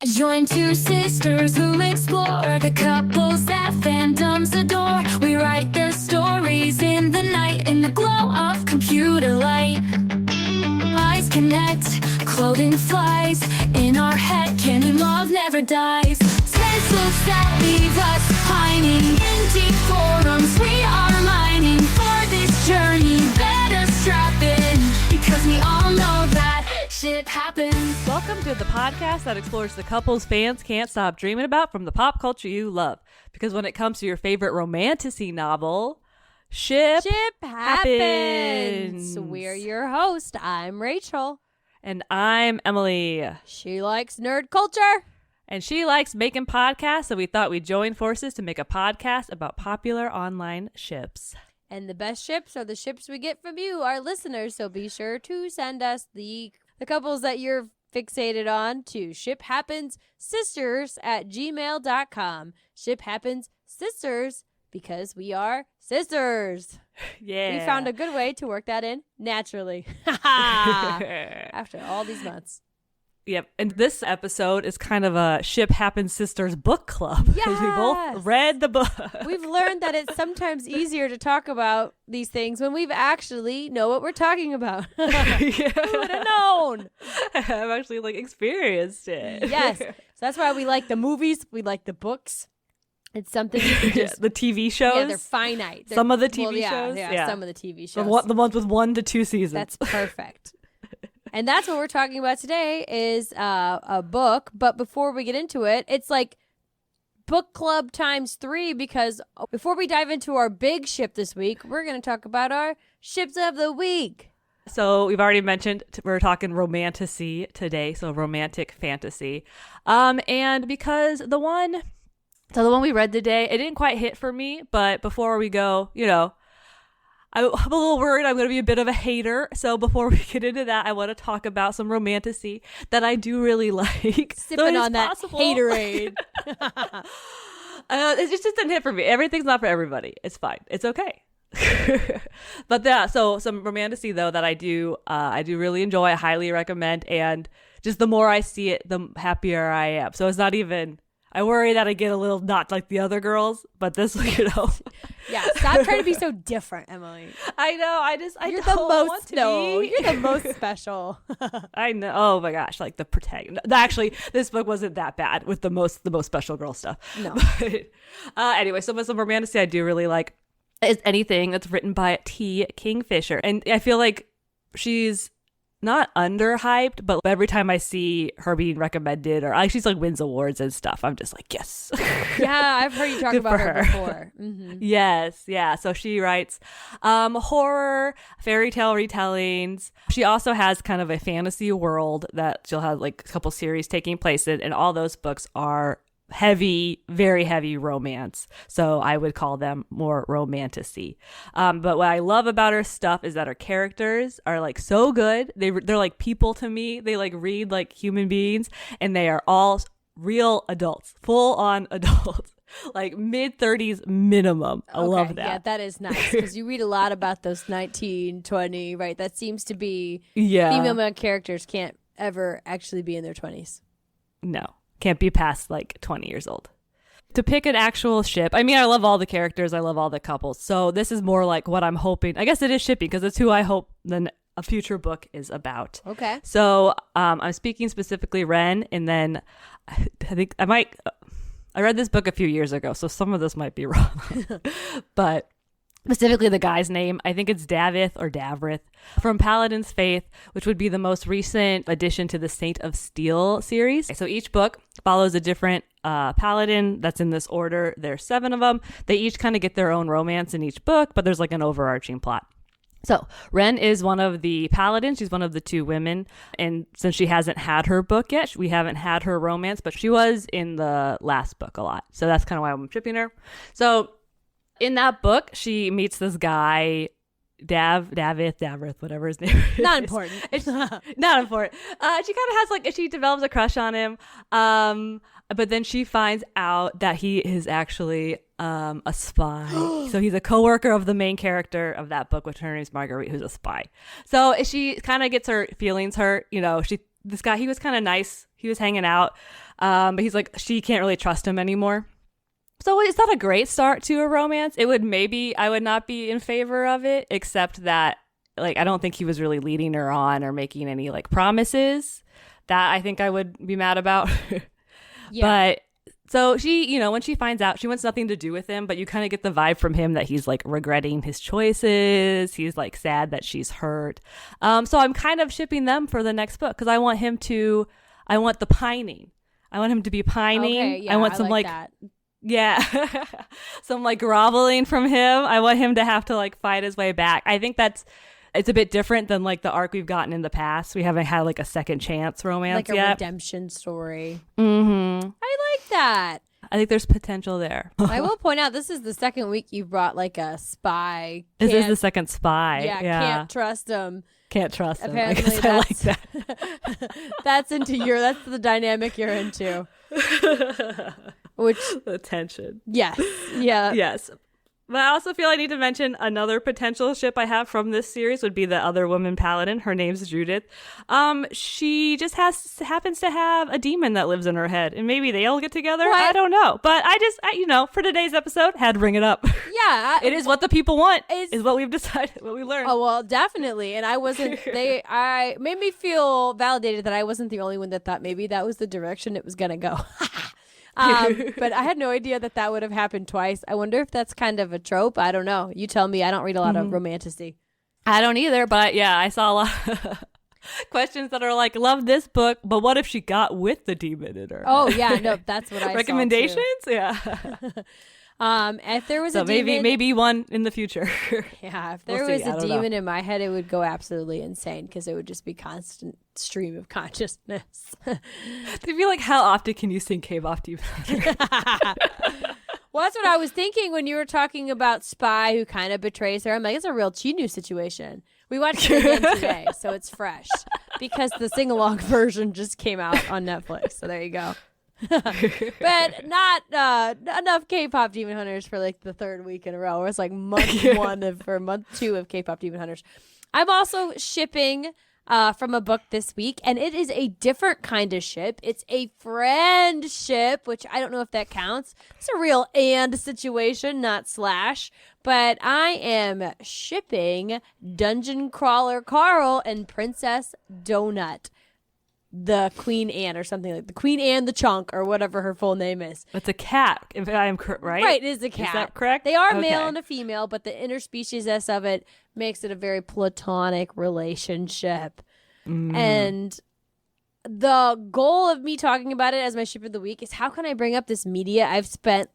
Join two sisters who explore the couples that fandoms adore. We write their stories in the night, in the glow of computer light. Eyes connect, clothing flies. In our head, canon love never dies. Stencils that leave us pining. In deep forums, we are mining. For this journey, better strap in, because we all know that shit happens. Welcome to the podcast that explores the couples fans can't stop dreaming about from the pop culture you love. Because when it comes to your favorite romantasy novel, Ship Happens. We're your host. I'm Rachel. And I'm Emily. She likes nerd culture. And she likes making podcasts, so we thought we'd join forces to make a podcast about popular online ships. And the best ships are the ships we get from you, our listeners, so be sure to send us the couples that you're fixated on to shiphappenssisters@gmail.com. Ship Happens Sisters, because we are sisters. Yeah. We found a good way to work that in naturally. After all these months. Yep. And this episode is kind of a Ship Happens Sisters book club. Yes. We both read the book. We've learned that it's sometimes easier to talk about these things when we've actually know what we're talking about. Who would have known? I've actually experienced it. Yes. So that's why we like the movies. We like the books. It's something you can just... The TV shows. Yeah, they're finite. Some of the TV shows. Yeah, some of the TV shows. The ones with 1 to 2 seasons. That's perfect. And that's what we're talking about today is a book. But before we get into it, it's like book club times 3, because before we dive into our big ship this week, we're going to talk about our ships of the week. So we've already mentioned we're talking romantasy today, so romantic fantasy. And because the one we read today, it didn't quite hit for me, but before we go, I'm a little worried I'm going to be a bit of a hater. So before we get into that, I want to talk about some romantasy that I do really like. Sipping on that Haterade. It just didn't hit for me. Everything's not for everybody. It's fine. It's okay. But yeah, so some romantasy though that I do really enjoy. I highly recommend. And just the more I see it, the happier I am. So it's not even... I worry that I get a little not like the other girls, but this, Yeah, stop trying to be so different, Emily. I know. You're don't want to be. You're the most special. I know. Oh my gosh, like the protagonist. Actually, this book wasn't that bad with the most special girl stuff. No. But, anyway, some romantasy I do really like is anything that's written by T. Kingfisher, and I feel like she's not underhyped, but every time I see her being recommended or she's wins awards and stuff, I'm just like, yes. Yeah, I've heard you talk about her before. Mm-hmm. Yes, yeah. So she writes horror, fairy tale retellings. She also has kind of a fantasy world that she'll have a couple series taking place in, and all those books are heavy, very heavy romance. So I would call them more romantasy. But what I love about her stuff is that her characters are so good. They're like people to me. They read like human beings, and they are all real adults, full on adults, mid-30s minimum. I love that. Yeah, that is nice, because you read a lot about those 19, 20, right? That seems to be female male characters can't ever actually be in their 20s. No. Can't be past 20 years old. To pick an actual ship, I mean, I love all the characters. I love all the couples. So this is more like what I'm hoping. I guess it is shipping, because it's who I hope then a future book is about. Okay. So I'm speaking specifically Ren, and then I think I read this book a few years ago, so some of this might be wrong. But specifically the guy's name, I think it's Davith or Davrith from Paladin's Faith, which would be the most recent addition to the Saint of Steel series. So each book follows a different paladin that's in this order. There's 7 of them. They each kind of get their own romance in each book, but there's an overarching plot. So Ren is one of the paladins. She's one of the 2 women. And since she hasn't had her book yet, we haven't had her romance, but she was in the last book a lot. So that's kind of why I'm shipping her. So in that book, she meets this guy, Davrith, whatever his name is. Not important. It's not important. She kind of has she develops a crush on him. But then she finds out that he is actually a spy. So he's a coworker of the main character of that book, which her name is Marguerite, who's a spy. So she kind of gets her feelings hurt. This guy, he was kind of nice. He was hanging out. But he's like, she can't really trust him anymore. So it's not a great start to a romance. I would not be in favor of it, except that like I don't think he was really leading her on or making any like promises. That I think I would be mad about. But so she, you know, when she finds out, she wants nothing to do with him, but you kind of get the vibe from him that he's like regretting his choices. He's like sad that she's hurt. So I'm kind of shipping them for the next book because I want the pining. I want him to be pining. Okay, yeah, I want some like that. Yeah. Some like groveling from him. I want him to have to like fight his way back. I think it's a bit different than like the arc we've gotten in the past. We haven't had like a second chance romance like a yet. redemption story. Mm-hmm. I like that. I think there's potential there. I will point out this is the second week you brought like a spy. This is the second spy. Yeah, can't trust him. Can't trust him. Apparently I like that. that's the dynamic you're into. Which the tension. Yes. Yeah. Yes. But I also feel I need to mention another potential ship I have from this series would be the other woman paladin. Her name's Judith. She just happens to have a demon that lives in her head, and maybe they all get together. What? I don't know, but I for today's episode, had to bring it up. Yeah, it is what the people want. Is what we've decided. What we learned. Oh well, definitely. And I wasn't. I made me feel validated that I wasn't the only one that thought maybe that was the direction it was gonna go. But I had no idea that would have happened twice. I wonder if that's kind of a trope. I don't know. You tell me. I don't read a lot of romanticy. I don't either, but yeah, I saw a lot of questions that are like, love this book, but what if she got with the demon in her? Oh yeah, no, that's what I recommendations. Saw too. Yeah. If there was so a demon, maybe one in the future. Yeah, if there We'll was see. a demon in my head, it would go absolutely insane because it would just be constant stream of consciousness. I feel like, how often can you sing K-pop Demon Hunter? Well, that's what I was thinking when you were talking about Spy who kind of betrays her. I'm like, it's a real Chinu situation. We watched it again today, so it's fresh because the sing-along version just came out on Netflix. So there you go. But not enough K-pop Demon Hunters for like the third week in a row. Or it's like month month 2 of K-pop Demon Hunters. I'm also shipping from a book this week, and it is a different kind of ship. It's a friendship, which I don't know if that counts. It's a real and situation, not slash. But I am shipping Dungeon Crawler Carl and Princess Donut. The Queen Anne or something like the Queen Anne the Chunk or whatever her full name is. It's a cat, if I am right? Right, it is a cat. Is that correct? They are Okay. male and a female, but the interspecies of it makes it a very platonic relationship. And the goal of me talking about it as my ship of the week is how can I bring up this media I've spent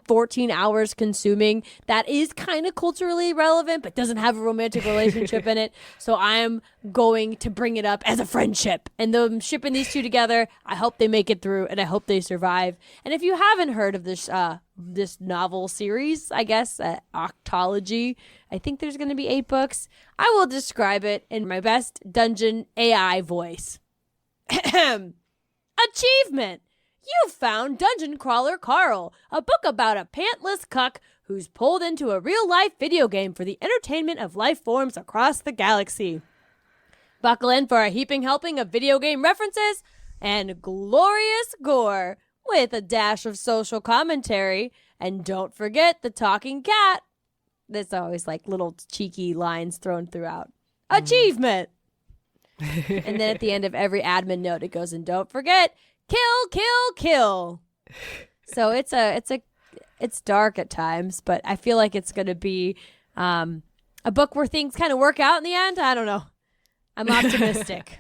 14 hours consuming that is kind of culturally relevant but doesn't have a romantic relationship in it. So I'm going to bring it up as a friendship, and them shipping these two together, I hope they make it through and I hope they survive. And if you haven't heard of this this novel series, I guess Octology, I think there's going to be 8 books. I will describe it in my best dungeon AI voice. Achievement! You found Dungeon Crawler Carl, a book about a pantless cuck who's pulled into a real-life video game for the entertainment of life forms across the galaxy. Buckle in for a heaping helping of video game references and glorious gore with a dash of social commentary. And don't forget the talking cat. There's always like little cheeky lines thrown throughout. Achievement! And then at the end of every admin note, it goes, and don't forget, kill, kill, kill. So it's dark at times, but I feel like it's going to be a book where things kind of work out in the end. I don't know. I'm optimistic.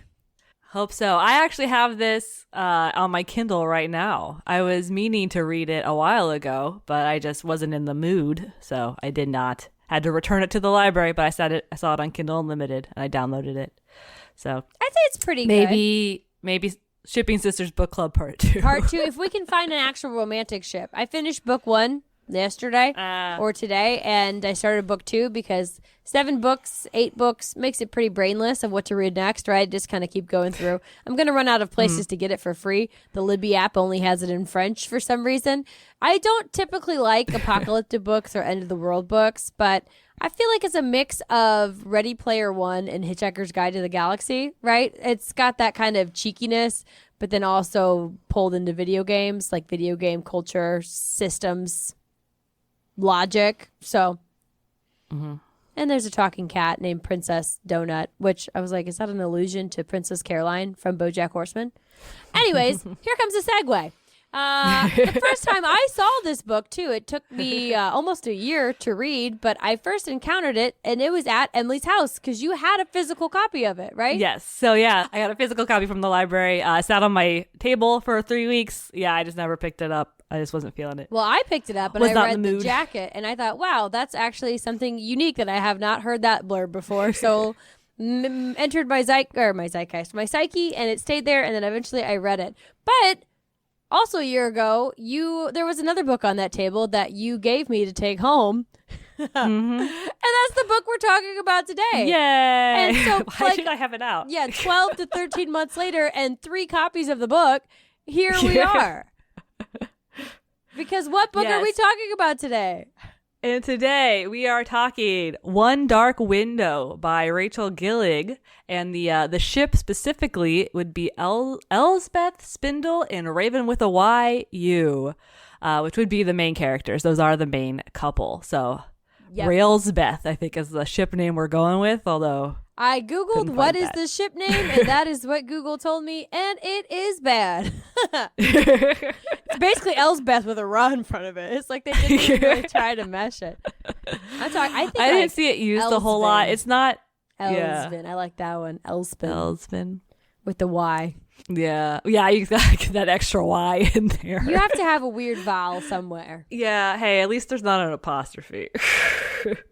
Hope so. I actually have this on my Kindle right now. I was meaning to read it a while ago, but I just wasn't in the mood, so I did not. Had to return it to the library, but I saw it on Kindle Unlimited, and I downloaded it. So I'd say it's pretty good. Maybe Shipping Sisters Book Club Part 2. Part 2, if we can find an actual romantic ship. I finished book 1 yesterday or today, and I started book 2 because 7 books, 8 books makes it pretty brainless of what to read next, right? Just kind of keep going through. I'm going to run out of places to get it for free. The Libby app only has it in French for some reason. I don't typically like apocalyptic books or end of the world books, but I feel like it's a mix of Ready Player One and Hitchhiker's Guide to the Galaxy, right? It's got that kind of cheekiness, but then also pulled into video games, like video game culture, systems, logic. So, and there's a talking cat named Princess Donut, which I was like, is that an allusion to Princess Caroline from BoJack Horseman? Anyways, here comes a segue. The first time I saw this book, too, it took me almost a year to read, but I first encountered it, and it was at Emily's house, because you had a physical copy of it, right? Yes. So, yeah, I got a physical copy from the library. Sat on my table for 3 weeks. Yeah, I just never picked it up. I just wasn't feeling it. Well, I picked it up, and I read the jacket, and I thought, wow, that's actually something unique that I have not heard that blurb before. So entered my zeitgeist, my psyche, and it stayed there, and then eventually I read it. But also a year ago, there was another book on that table that you gave me to take home. And that's the book we're talking about today. Yay! And so, why should I have it out? Yeah, 12 to 13 months later and 3 copies of the book, here we are. Because what book are we talking about today? And today we are talking One Dark Window by Rachel Gillig, and the ship specifically would be Elsbeth, Spindle, and Raven with a Y-U, which would be the main characters. Those are the main couple. So Raelspeth, I think, is the ship name we're going with, although I Googled what is the ship name, and that is what Google told me, and it is bad. It's basically Elsbeth with a raw in front of it. It's like they didn't really try to mesh it. I didn't see it used a whole lot. It's not Elsbeth. I like that one. Elsbeth with the Y. Yeah, you got that extra Y in there. You have to have a weird vowel somewhere. Yeah. Hey, at least there's not an apostrophe.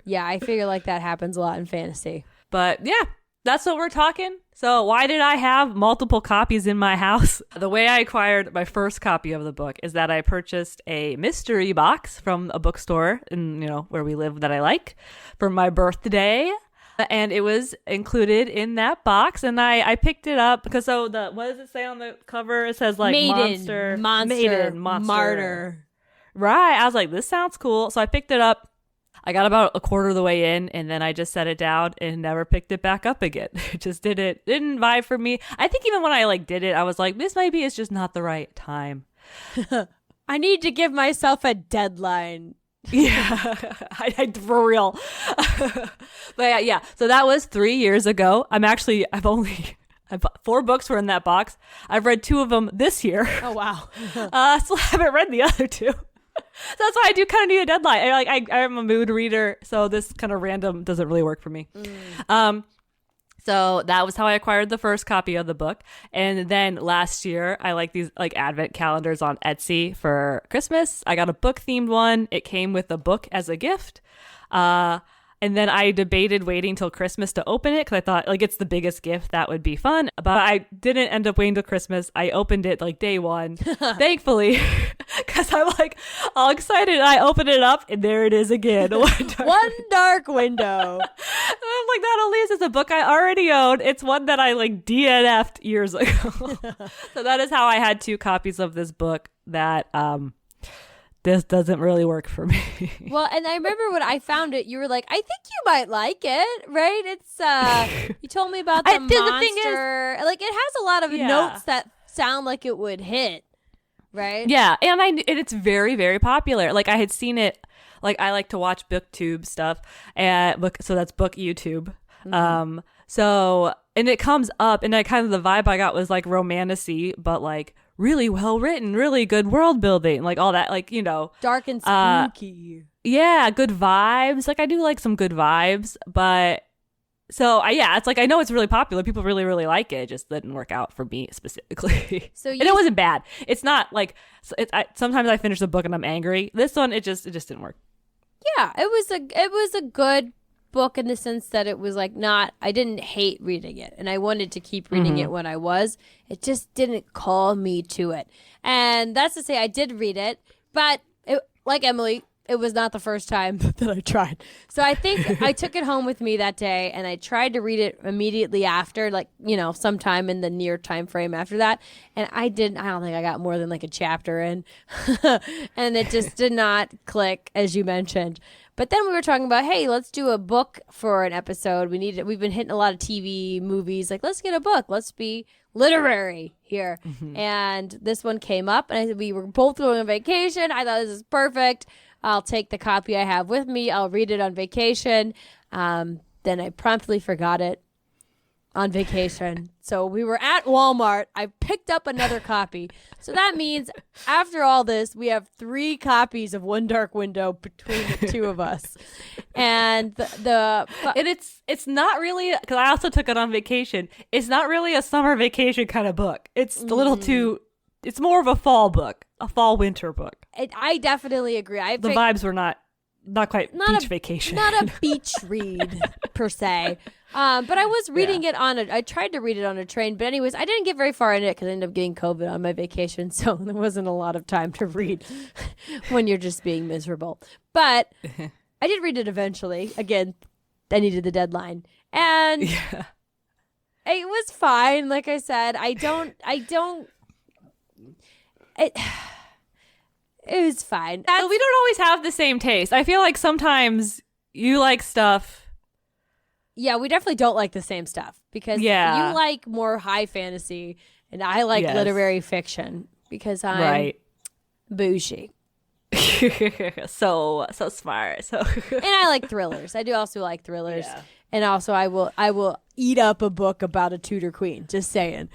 Yeah, I figure like that happens a lot in fantasy. But yeah, that's what we're talking. So why did I have multiple copies in my house? The way I acquired my first copy of the book is that I purchased a mystery box from a bookstore in, where we live that I like for my birthday. And it was included in that box, and I picked it up because what does it say on the cover? It says like Maiden, monster, martyr. Right. I was like, this sounds cool. So I picked it up. I got about a quarter of the way in, and then I just set it down and never picked it back up again. It just didn't vibe for me. I think even when I did it, I was like, this maybe is just not the right time. I need to give myself a deadline. Yeah, I for real. But yeah, so that was 3 years ago. I've 4 books were in that box. I've read 2 of them this year. Oh wow. Still haven't read the other 2. So that's why I do kind of need a deadline. I'm a mood reader, so this kind of random doesn't really work for me. So that was how I acquired the first copy of the book. And then last year, I like these advent calendars on Etsy for Christmas. I got a book themed one. It came with a book as a gift. And then I debated waiting till Christmas to open it because I thought it's the biggest gift. That would be fun. But I didn't end up waiting till Christmas. I opened it day one, thankfully, because I'm all excited. I opened it up and there it is again. One Dark Window. And I'm like, not only is this a book I already own, it's one that I DNF'd years ago. So that is how I had 2 copies of this book that this doesn't really work for me. Well, and I remember when I found it, you were like, I think you might like it, right? It's, you told me about the monster. The thing is, it has a lot of notes that sound like it would hit, right? Yeah, and it's very, very popular. I had seen it, I like to watch booktube stuff, so that's book YouTube. Mm-hmm. And it comes up, and kind of the vibe I got was romantic-y, but really well written, really good world building, all that, dark and spooky. Yeah, good vibes. I do some good vibes, but it's I know it's really popular. People really, really like it. It just didn't work out for me specifically. And it wasn't bad. It's not sometimes I finish the book and I'm angry. This one, it just didn't work. Yeah, it was a good book in the sense that it was I didn't hate reading it, and I wanted to keep reading it when I was. It just didn't call me to it. And that's to say I did read it, but like Emily, it was not the first time that I tried. So I think I took it home with me that day, and I tried to read it immediately after, sometime in the near time frame after that. And I don't think I got more than a chapter in. And it just did not click, as you mentioned. But then we were talking about, hey, let's do a book for an episode. We've been hitting a lot of TV, movies. Let's get a book. Let's literary here. And this one came up, and I said, we were both going on vacation. I thought this is perfect. I'll take the copy I have with me. I'll read it on vacation. Then I promptly forgot it on vacation. So we were at Walmart. I picked up another copy. So that means after all this, we have 3 copies of One Dark Window between the two of us. And it's not really, because I also took it on vacation. It's not really a summer vacation kind of book. It's a little too. It's more of a fall book, a fall winter book. I definitely agree. The vibes were not quite beach vacation. Not a beach read per se. But I was reading it I tried to read it on a train. But anyways, I didn't get very far in it because I ended up getting COVID on my vacation. So there wasn't a lot of time to read when you're just being miserable. But I did read it eventually. Again, I needed the deadline. And it was fine. Like I said, it was fine. So we don't always have the same taste. I feel like sometimes you like stuff. Yeah, we definitely don't like the same stuff because you like more high fantasy and I like literary fiction because I'm bougie. so smart. So and I like thrillers. I do also like thrillers. Yeah. And also I will eat up a book about a Tudor queen, just saying.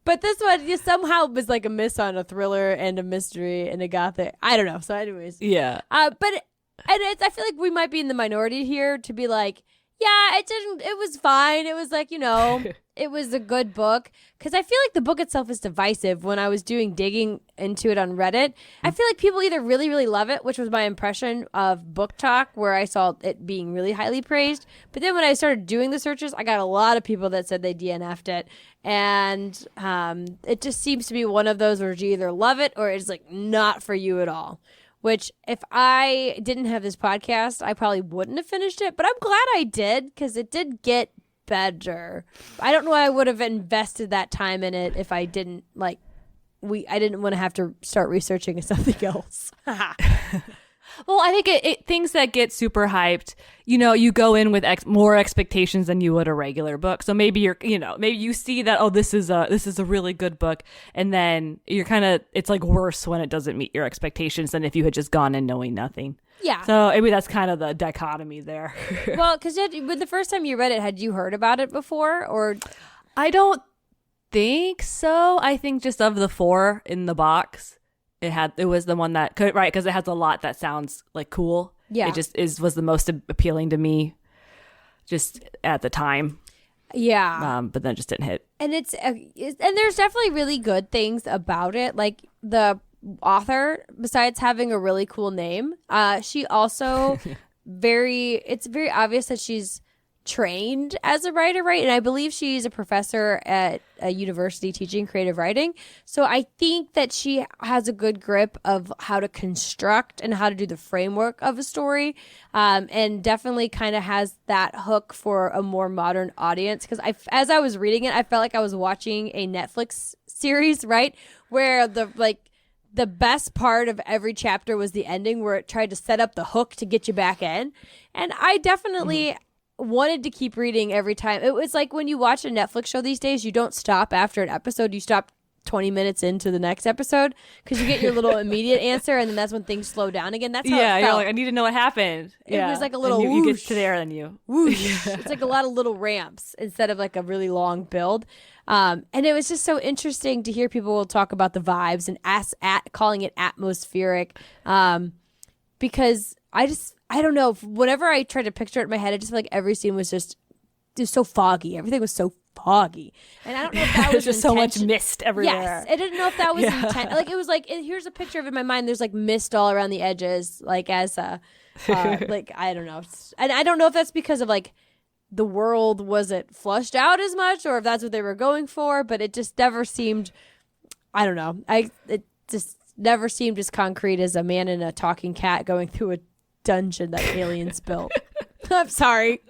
But this one just somehow was like a miss on a thriller and a mystery and a gothic. I don't know. So anyways. Yeah. I feel like we might be in the minority here to be like, yeah, it was fine. It was like, it was a good book. Because I feel like the book itself is divisive. When I was digging into it on Reddit, I feel like people either really, really love it, which was my impression of Book Talk, where I saw it being really highly praised. But then when I started doing the searches, I got a lot of people that said they DNF'd it. And it just seems to be one of those where you either love it or it's like not for you at all. Which, if I didn't have this podcast, I probably wouldn't have finished it. But I'm glad I did, because it did get better. I don't know why I would have invested that time in it if I didn't, I didn't want to have to start researching something else. Well, I think it things that get super hyped, you go in with more expectations than you would a regular book. So maybe maybe you see that, oh, this is a really good book, and then it's like worse when it doesn't meet your expectations than if you had just gone in knowing nothing. Yeah. So maybe that's kind of the dichotomy there. Well, because with the first time you read it, had you heard about it before, or? I don't think so. I think just of the 4 in the box. It was the one that could, right, because it has a lot that sounds like cool. Yeah, it just was the most appealing to me, just at the time. Yeah, but then it just didn't hit. And and there's definitely really good things about it. Like the author, besides having a really cool name, she also it's very obvious that she's trained as a writer, right? And I believe she's a professor at a university teaching creative writing. So I think that she has a good grip of how to construct and how to do the framework of a story, and definitely kind of has that hook for a more modern audience. Because as I was reading it, I felt like I was watching a Netflix series, right? Where the best part of every chapter was the ending, where it tried to set up the hook to get you back in. And I definitely wanted to keep reading every time. It was like when you watch a Netflix show these days, you don't stop after an episode. You stop 20 minutes into the next episode because you get your little immediate answer, and then that's when things slow down again. That's how it felt. You're like, I need to know what happened. It was like a little you get to there and you whoosh. It's like a lot of little ramps instead of like a really long build. And it was just so interesting to hear people talk about the vibes and calling it atmospheric, because I don't know. Whenever I tried to picture it in my head, I just feel like every scene was just so foggy. Everything was so foggy. And I don't know if that was just so much mist everywhere. Yes. I didn't know if that was intent. Like, it was like, here's a picture of it in my mind. There's like mist all around the edges, like as like, I don't know. And I don't know if that's because of like the world wasn't flushed out as much, or if that's what they were going for, but it just never seemed, I don't know. It just never seemed as concrete as a man and a talking cat going through a dungeon that aliens built. I'm sorry.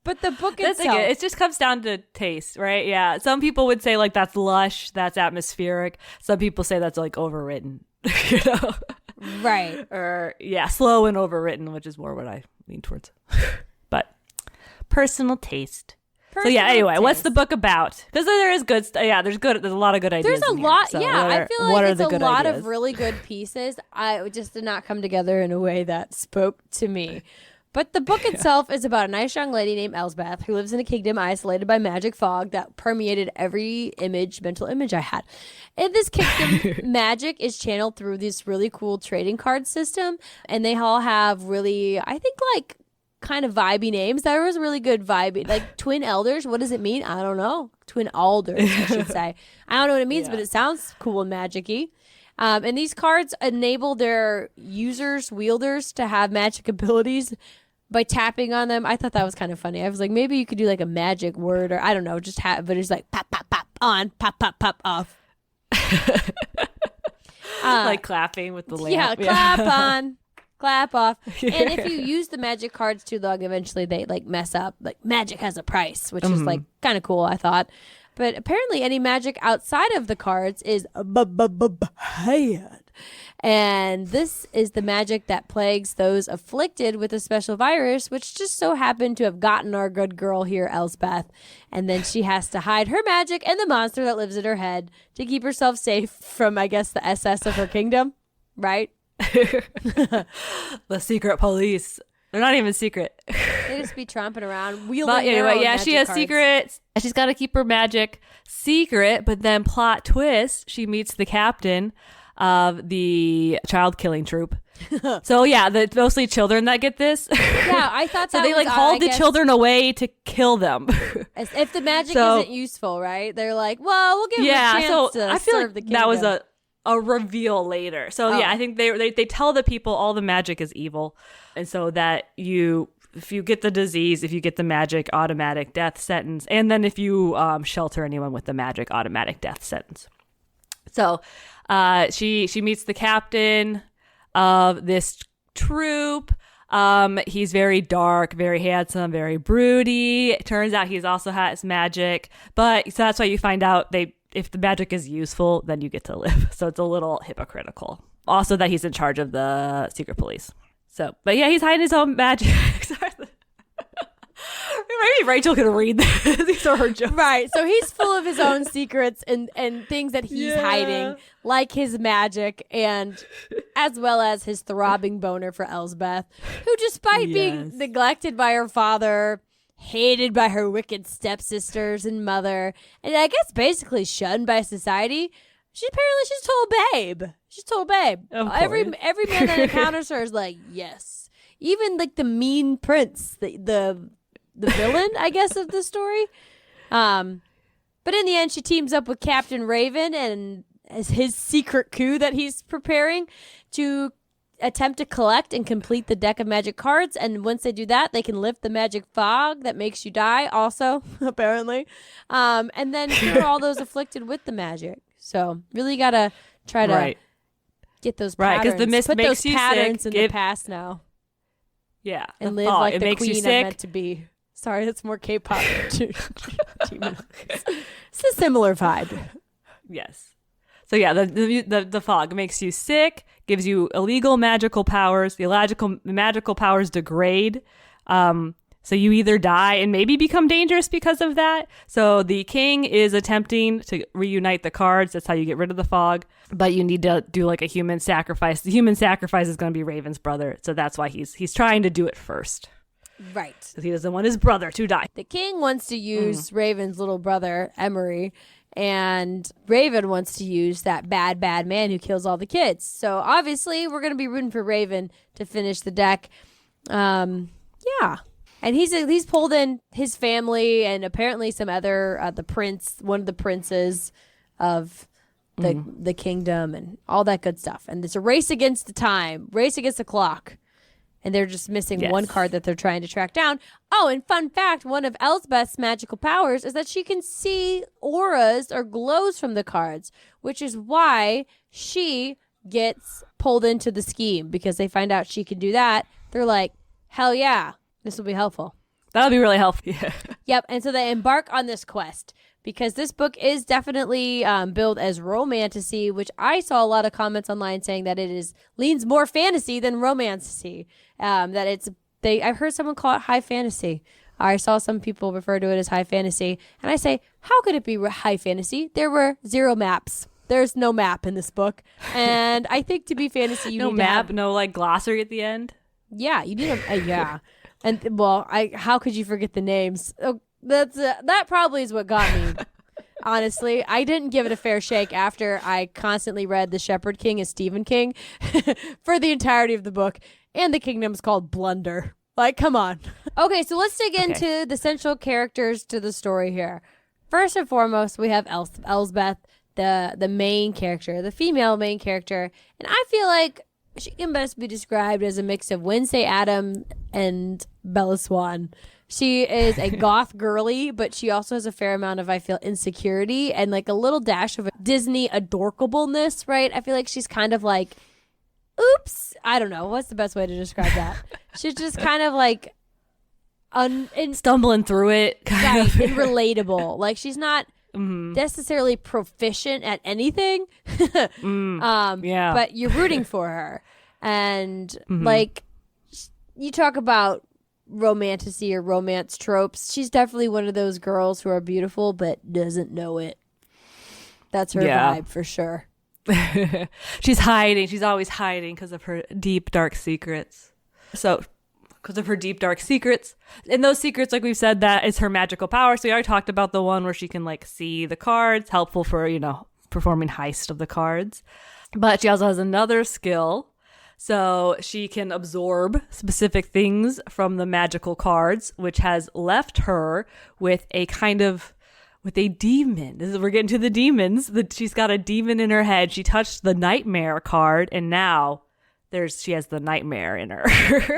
But the book itself, it just comes down to taste, right? Yeah. Some people would say like that's lush, that's atmospheric. Some people say that's like overwritten, right? Or slow and overwritten, which is more what I lean towards. But personal taste. personal yeah, anyway, what's the taste. book about? Because there is good stuff. Yeah, there's a lot of good ideas. There's a in here. lot. So Yeah, what I are- feel what like are it's the a good lot ideas? of really good pieces. I just did not come together in a way that spoke to me. But the book itself is about a nice young lady named Elsbeth who lives in a kingdom isolated by magic fog that permeated every mental image I had. In this kingdom, magic is channeled through this really cool trading card system, and they all have really, I think, like kind of vibey names. That was really good vibey. Like twin elders, what does it mean? I don't know. Twin alders, I should say. I don't know what it means, but it sounds cool and magic-y. And these cards enable their wielders, to have magic abilities by tapping on them. I thought that was kind of funny. I was like, maybe you could do like a magic word, or I don't know, just have, but it's like pop, pop, pop on, pop, pop, pop off. Like clapping with the lamp. Yeah, clap on, clap off. And if you use the magic cards too long, eventually they like mess up. Like magic has a price, which is like kind of cool, I thought. But apparently any magic outside of the cards is bad. And this is the magic that plagues those afflicted with a special virus, which just so happened to have gotten our good girl here, Elsbeth. And then she has to hide her magic and the monster that lives in her head to keep herself safe from, I guess, the SS of her kingdom, right? The secret police. They're not even secret. They just be tromping around, wielding But their anyway, own yeah, she has magic cards. secrets. She's got to keep her magic secret, but then plot twist, she meets the captain of the child killing troop. So yeah, the mostly children that get this. Yeah, I thought So that they was like haul I the guess, children away to kill them. as if the magic So- isn't useful, right? They're like, well, we'll give them a Yeah, chance so to I feel serve like the that was kingdom. a reveal later. So Oh. yeah, I think they tell the people all the magic is evil, and so that if you get the disease, if you get the magic, automatic death sentence, and then if you shelter anyone with the magic, automatic death sentence. So she meets the captain of this troop. He's very dark, very handsome, very broody. It turns out he's also has magic, but so that's why you find out if the magic is useful, then you get to live. So it's a little hypocritical. Also that he's in charge of the secret police. So, but yeah, he's hiding his own magic. Sorry. Maybe Rachel could read this. These are her jokes. Right, so he's full of his own secrets and things that he's hiding, like his magic, and as well as his throbbing boner for Elsbeth, who, despite being neglected by her father, hated by her wicked stepsisters and mother, and I guess basically shunned by society, she's told babe. She's told babe. Of Every course. man that encounters her is like, yes. Even like the mean prince, the villain, I guess, of the story. But in the end, she teams up with Captain Raven and as his secret coup that he's preparing to attempt to collect and complete the deck of magic cards. And once they do that, they can lift the magic fog that makes you die also, apparently. And then cure all those afflicted with the magic. So really got to try to get those patterns. Right, 'cause the mist put makes those you patterns sick. in the past now. Yeah. And the live thought, like it the makes you queen I'm sick. meant to be. Sorry, that's more K-pop. It's a similar vibe. Yes. So yeah, the fog makes you sick, gives you illegal magical powers. The magical powers degrade. So you either die and maybe become dangerous because of that. So the king is attempting to reunite the cards. That's how you get rid of the fog. But you need to do like a human sacrifice. The human sacrifice is going to be Raven's brother. So that's why he's trying to do it first. Right. Because he doesn't want his brother to die. The king wants to use Raven's little brother, Emery, and Raven wants to use that bad man who kills all the kids. So obviously we're going to be rooting for Raven to finish the deck. Yeah. And he's pulled in his family and apparently some other, one of the princes of the kingdom and all that good stuff. And it's a race against the clock. And they're just missing one card that they're trying to track down. Oh, and fun fact, one of Elsbeth's magical powers is that she can see auras or glows from the cards, which is why she gets pulled into the scheme because they find out she can do that. They're like, hell yeah, this will be helpful. That'll be really helpful. Yeah. Yep, and so they embark on this quest because this book is definitely billed as romantasy, which I saw a lot of comments online saying that it leans more fantasy than romantasy. I've heard someone call it high fantasy. I saw some people refer to it as high fantasy, and I say, how could it be high fantasy? There were 0 maps. There's no map in this book, and I think to be fantasy, you No need map, to have, no like glossary at the end. yeah, you need a yeah, and how could you forget the names? Oh, that probably is what got me. Honestly, I didn't give it a fair shake after I constantly read The Shepherd King as Stephen King for the entirety of the book, and the kingdom's called Blunder. Like, come on. Okay, so let's dig into the central characters to the story here. First and foremost, we have Elsbeth, the main character, the female main character, and I feel like she can best be described as a mix of Wednesday Addams and Bella Swan. She is a goth girly, but she also has a fair amount of, I feel, insecurity and like a little dash of Disney adorkableness, right? I feel like she's kind of like, oops, I don't know. What's the best way to describe that? She's just kind of like stumbling through it. Right, and relatable. Like she's not necessarily proficient at anything. Yeah. But you're rooting for her. And like you talk about romantasy or romance tropes, she's definitely one of those girls who are beautiful but doesn't know it. That's her vibe for sure. She's hiding. She's always hiding because of her deep, dark secrets. So, because of her deep, dark secrets. And those secrets, like we've said, that is her magical power. So we already talked about the one where she can like see the cards, helpful for, performing heist of the cards. But she also has another skill. So she can absorb specific things from the magical cards, which has left her with a demon. We're getting to the demons. She's got a demon in her head. She touched the nightmare card, and now she has the nightmare in her.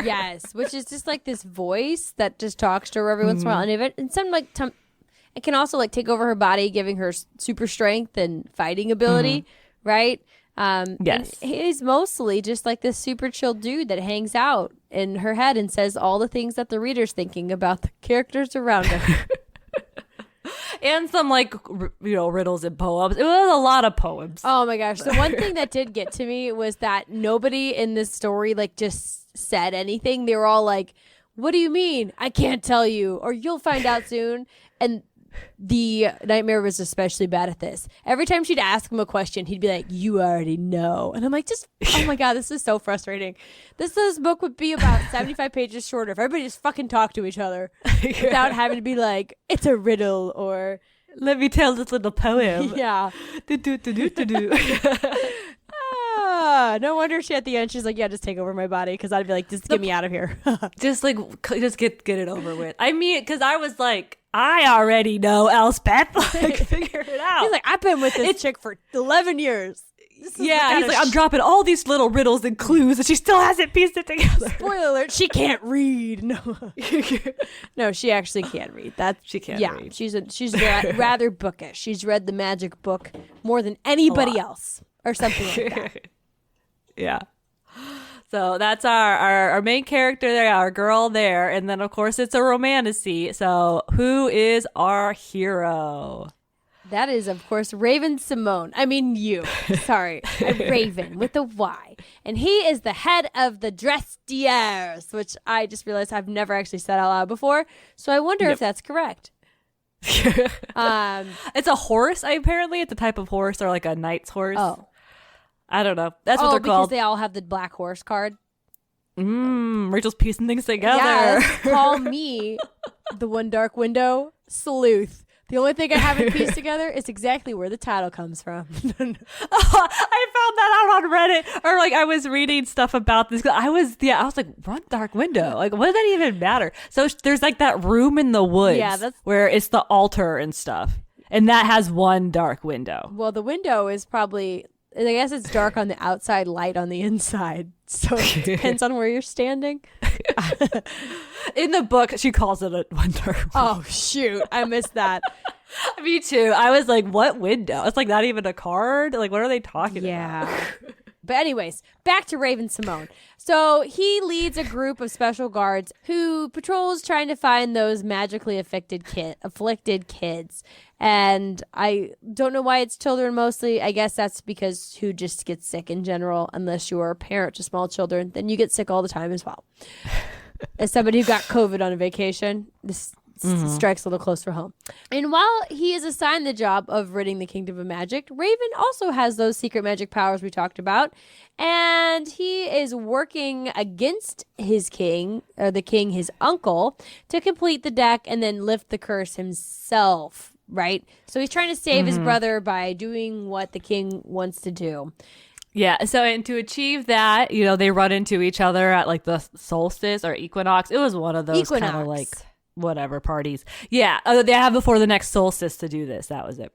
Yes, which is just like this voice that just talks to her every once in a while. And it can also like take over her body, giving her super strength and fighting ability, right? Yes. He's mostly just like this super chill dude that hangs out in her head and says all the things that the reader's thinking about the characters around him. And some like, riddles and poems. It was a lot of poems. Oh my gosh. The one thing that did get to me was that nobody in this story like just said anything. They were all like, what do you mean? I can't tell you, or you'll find out soon. And the nightmare was especially bad at this. Every time she'd ask him a question, he'd be like, you already know. And I'm like, oh my God, this is so frustrating. This book would be about 75 pages shorter if everybody just fucking talked to each other without having to be like, it's a riddle or let me tell this little poem. Yeah. No wonder she at the end she's like, yeah, just take over my body, because I'd be like, just get me out of here. just get it over with. I mean, because I was like, I already know Elspeth. Like, figure it out. He's like, I've been with this chick for 11 years. Yeah, he's like, I'm dropping all these little riddles and clues, and she still hasn't pieced it together. Spoiler alert, she can't read. No, she actually can't read. She can't read. She's rather bookish. She's read the magic book more than anybody else, or something like that. Yeah. So that's our main character there, our girl there. And then, of course, it's a romantasy. So who is our hero? That is, of course, Raven Simone. I mean, you. Sorry. Raven with a Y. And he is the head of the Drestiers, which I just realized I've never actually said out loud before. So I wonder if that's correct. It's a horse, apparently. It's a type of horse, or like a knight's horse. Oh. I don't know. That's what they're called. Because they all have the black horse card. Rachel's piecing things together. Yeah, call me the one dark window sleuth. The only thing I haven't pieced together is exactly where the title comes from. I found that out on Reddit, or like I was reading stuff about this. I was like, one dark window. Like, what does that even matter? So there's like that room in the woods, where it's the altar and stuff, and that has one dark window. Well, the window is probably, I guess it's dark on the outside, light on the inside. So it depends on where you're standing. In the book, she calls it a one dark window. Oh, shoot. I missed that. Me too. I was like, what window? It's like not even a card. Like, what are they talking about? But anyways, back to Raven Simone. So he leads a group of special guards who patrols trying to find those magically afflicted kids. And I don't know why it's children mostly. I guess that's because who just gets sick in general. Unless you're a parent to small children, then you get sick all the time as well. As somebody who got COVID on a vacation, this strikes a little close for home. And while he is assigned the job of ridding the kingdom of magic, Raven also has those secret magic powers we talked about. And he is working against his king, or the king, his uncle, to complete the deck and then lift the curse himself, right? So he's trying to save his brother by doing what the king wants to do. Yeah, so and to achieve that, you know, they run into each other at like the solstice or equinox. It was one of those kind of like whatever parties. Yeah, they have before the next solstice to do this. That was it.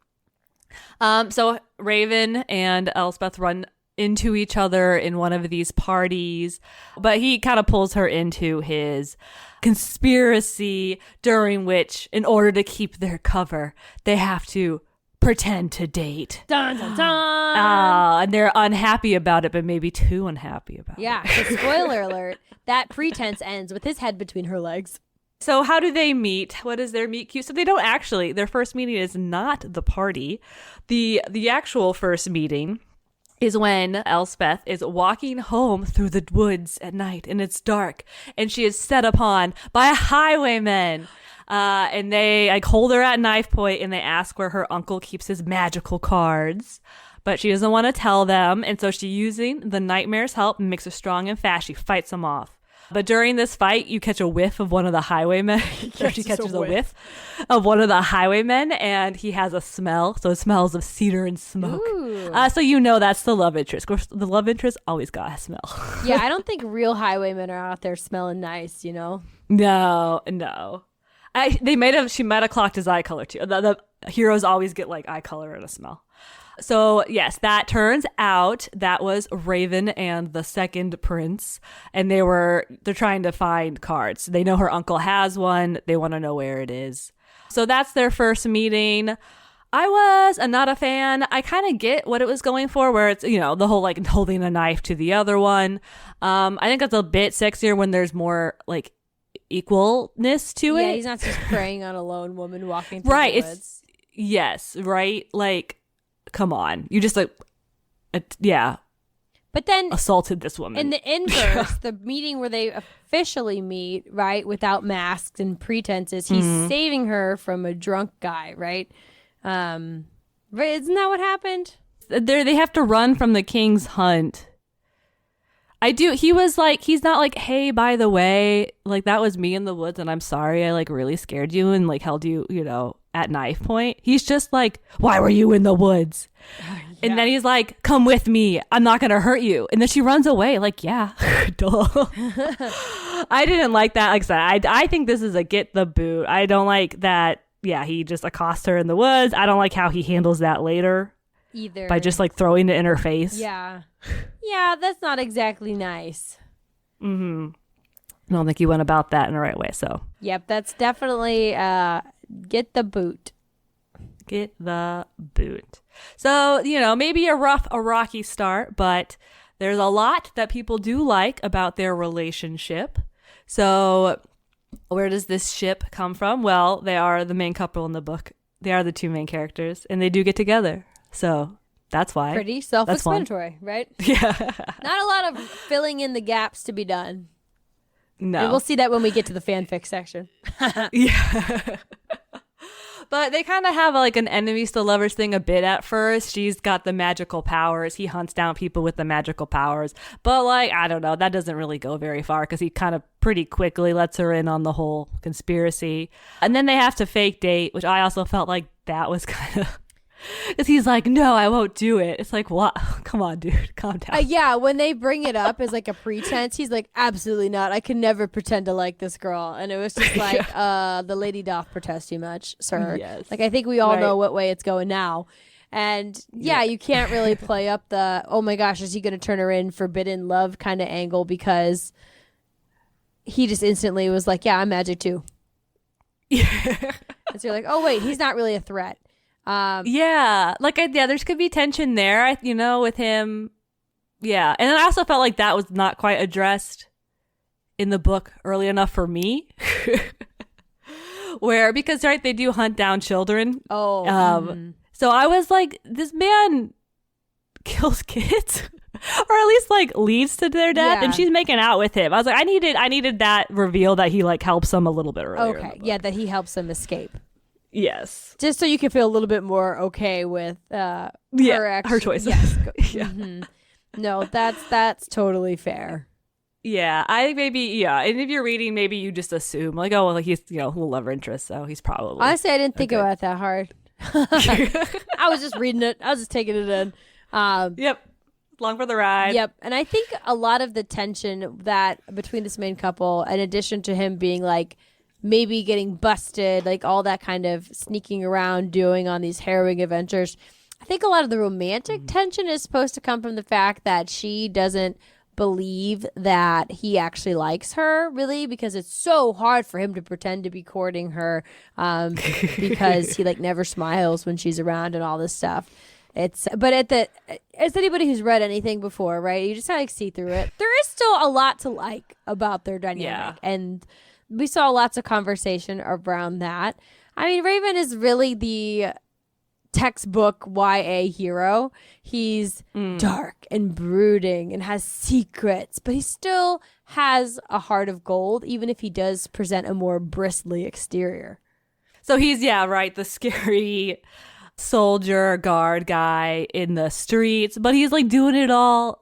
So Raven and Elsbeth run into each other in one of these parties, but he kind of pulls her into his conspiracy, during which, in order to keep their cover, they have to pretend to date. Dun, dun, dun. And they're unhappy about it, but maybe too unhappy about it. Yeah, so spoiler alert, that pretense ends with his head between her legs. So how do they meet? What is their meet cute? So they don't actually, their first meeting is not the party. The actual first meeting is when Elsbeth is walking home through the woods at night and it's dark and she is set upon by highwaymen. And they like hold her at knife point and they ask where her uncle keeps his magical cards, but she doesn't want to tell them. And so she, using the nightmare's help, makes her strong and fast. She fights them off. But during this fight, you catch a whiff of one of the highwaymen. She catches a whiff of one of the highwaymen, and he has a smell. So it smells of cedar and smoke. So you know that's the love interest. Of course, the love interest always got a smell. Yeah, I don't think real highwaymen are out there smelling nice, you know? No. She might have clocked his eye color too. The heroes always get like eye color and a smell. So yes, that turns out that was Raven and the second prince, and they're trying to find cards. They know her uncle has one. They want to know where it is. So that's their first meeting. I was not a fan. I kind of get what it was going for, where it's, you know, the whole like holding a knife to the other one. I think that's a bit sexier when there's more like equalness to it. Yeah, he's not just preying on a lone woman walking through right, the woods. Yes, right? Like, come on. You just like, But then assaulted this woman. in the inverse, the meeting where they officially meet, right, without masks and pretenses, he's saving her from a drunk guy, right? Isn't that what happened? They have to run from the king's hunt. He was like, he's not like, hey, by the way, like that was me in the woods and I'm sorry I like really scared you and like held you, you know, at knife point. He's just like, why were you in the woods? Yeah. And then he's like, come with me. I'm not going to hurt you. And then she runs away. Like, yeah, duh. I didn't like that. Like I said, I think this is a get the boot. I don't like that. Yeah, he just accosts her in the woods. I don't like how he handles that later. Either. By just like throwing it in her face. Yeah. Yeah, that's not exactly nice. I don't think he went about that in the right way. So. Yep, that's definitely get the boot. Get the boot. So, you know, maybe a rocky start, but there's a lot that people do like about their relationship. So where does this ship come from? Well, they are the main couple in the book. They are the two main characters, and they do get together. So that's why. Pretty self-explanatory, right? Yeah. Not a lot of filling in the gaps to be done. No. And we'll see that when we get to the fanfic section. Yeah. But they kind of have like an enemies to lovers thing a bit at first. She's got the magical powers. He hunts down people with the magical powers. But like, I don't know, that doesn't really go very far because he kind of pretty quickly lets her in on the whole conspiracy. And then they have to fake date, which I also felt like that was kind of... Because he's like, no, I won't do it. It's like, what? Come on, dude. Calm down. Yeah, when they bring it up as like a pretense, he's like, absolutely not. I can never pretend to like this girl. And it was just like, the lady doth protest too much, sir. Yes. Like, I think we all know what way it's going now. And yeah, you can't really play up the, oh my gosh, is he going to turn her in, forbidden love kind of angle, because he just instantly was like, yeah, I'm magic too. Yeah. And so you're like, oh wait, he's not really a threat. There could be tension there, you know, with him. Yeah. And then I also felt like that was not quite addressed in the book early enough for me. Because they do hunt down children. Oh. So I was like, this man kills kids. or at least like leads to their death, Yeah. and she's making out with him. I was like, I needed that reveal that he like helps them a little bit earlier. Okay, yeah, that he helps them escape. Yes. Just so you can feel a little bit more okay with her choices. Yes. Yeah. No, that's totally fair. Yeah, I think maybe, and if you're reading, maybe you just assume like, oh, well, he's a little love interest, so he's probably. Honestly, I didn't think about it that hard. I was just reading it. I was just taking it in. Yep. Long for the ride. Yep. And I think a lot of the tension that between this main couple, in addition to him being like maybe getting busted, like all that kind of sneaking around doing on these harrowing adventures, I think a lot of the romantic tension is supposed to come from the fact that she doesn't believe that he actually likes her, really, because it's so hard for him to pretend to be courting her, because he like never smiles when she's around and all this stuff. As anybody who's read anything before, right? You just kind of see through it. There is still a lot to like about their dynamic, and we saw lots of conversation around that. I mean, Raven is really the textbook YA hero. He's dark and brooding and has secrets, but he still has a heart of gold, even if he does present a more bristly exterior. So he's, the scary soldier guard guy in the streets, but he's like doing it all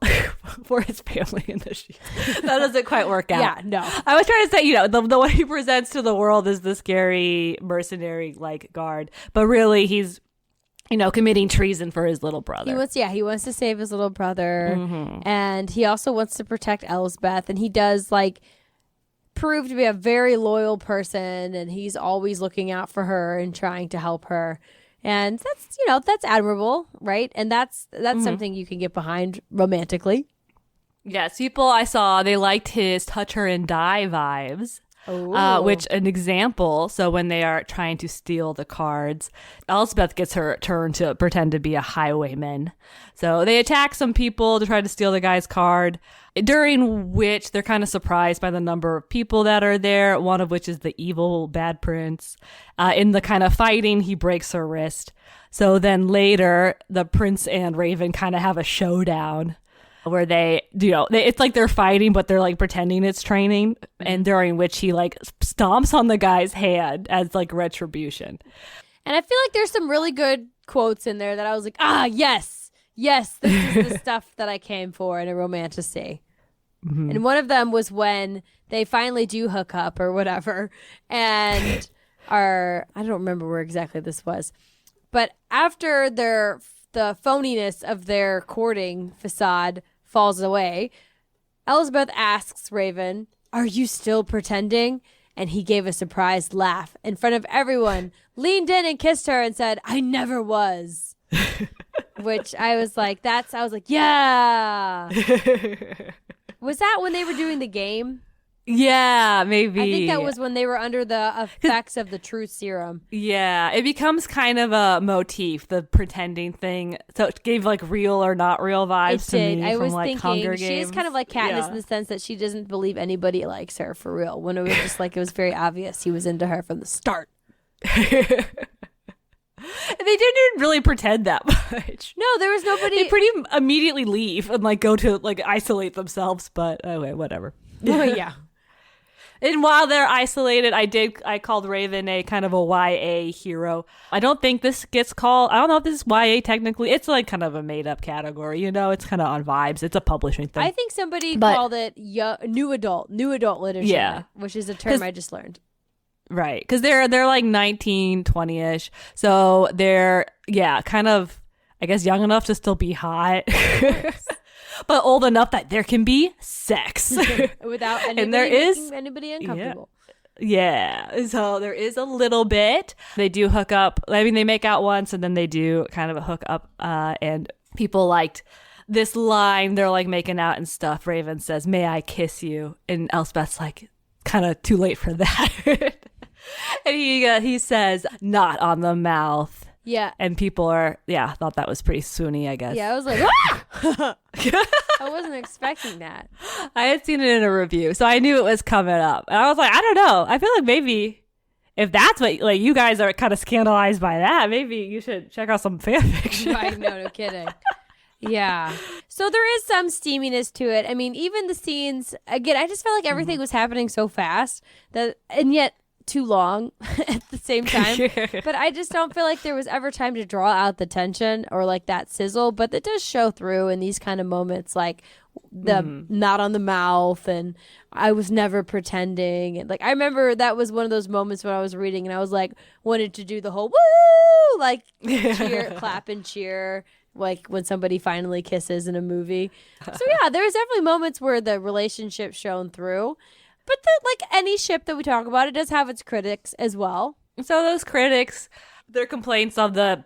for his family in the sheets. That doesn't quite work out. Yeah, no. I was trying to say, the way he presents to the world is the scary mercenary like guard, but really he's committing treason for his little brother. He wants to save his little brother, and he also wants to protect Elsbeth, and he does like prove to be a very loyal person, and he's always looking out for her and trying to help her. And that's admirable, right? And that's something you can get behind romantically. Yes, people I saw, they liked his touch her and die vibes. Which an example, so when they are trying to steal the cards, Elsbeth gets her turn to pretend to be a highwayman. So they attack some people to try to steal the guy's card, during which they're kind of surprised by the number of people that are there, one of which is the evil bad prince. In the kind of fighting, he breaks her wrist. So then later, the prince and Raven kind of have a showdown where it's like they're fighting, but they're like pretending it's training, and during which he like stomps on the guy's hand as like retribution. And I feel like there's some really good quotes in there that I was like, yes, this is the stuff that I came for in a romantasy. And one of them was when they finally do hook up or whatever, and I don't remember where exactly this was, but after the phoniness of their courting facade falls away, Elsbeth asks Raven, "Are you still pretending?" And he gave a surprised laugh in front of everyone, leaned in and kissed her and said, "I never was." Which I was like, yeah. Was that when they were doing the game? Yeah, maybe. I think that was when they were under the effects of the truth serum. Yeah, it becomes kind of a motif, the pretending thing. So it gave like real or not real vibes to me I from was like thinking Hunger Games. she's kind of like Katniss in the sense that she doesn't believe anybody likes her for real. When it was just like it was very obvious he was into her from the start. And they didn't really pretend that much. No, there was nobody. They pretty immediately leave and like go to like isolate themselves. But okay, whatever. Oh yeah. And while they're isolated, I called Raven a kind of a YA hero. I don't think this gets called, I don't know if this is YA technically. It's like kind of a made up category, it's kind of on vibes. It's a publishing thing. I think somebody called it new adult literature, which is a term I just learned. Right. Because they're like 19, 20-ish. So they're, kind of, I guess, young enough to still be hot. But old enough that there can be sex without anybody, and there is making anybody uncomfortable. Yeah, so there is a little bit. They do hook up. I mean, they make out once, and then they do kind of a hook up. And people liked this line. They're like making out and stuff. Raven says, "May I kiss you?" And Elsbeth's like, kind of too late for that. And he says, "Not on the mouth." Yeah. And people thought that was pretty swoony, I guess. Yeah, I was like, ah! I wasn't expecting that. I had seen it in a review, so I knew it was coming up. And I was like, I don't know. I feel like maybe if that's what, like, you guys are kind of scandalized by that, maybe you should check out some fan fiction. Right, no kidding. Yeah. So there is some steaminess to it. I mean, even the scenes, again, I just felt like everything was happening so fast and yet too long at the same time. But I just don't feel like there was ever time to draw out the tension or like that sizzle. But it does show through in these kind of moments, like the knot on the mouth and I was never pretending. And like, I remember that was one of those moments when I was reading and I was like, wanted to do the whole woo, like cheer, clap and cheer. Like when somebody finally kisses in a movie. So yeah, there's definitely moments where the relationship shone through. But like any ship that we talk about, it does have its critics as well. So those critics, their complaints of the,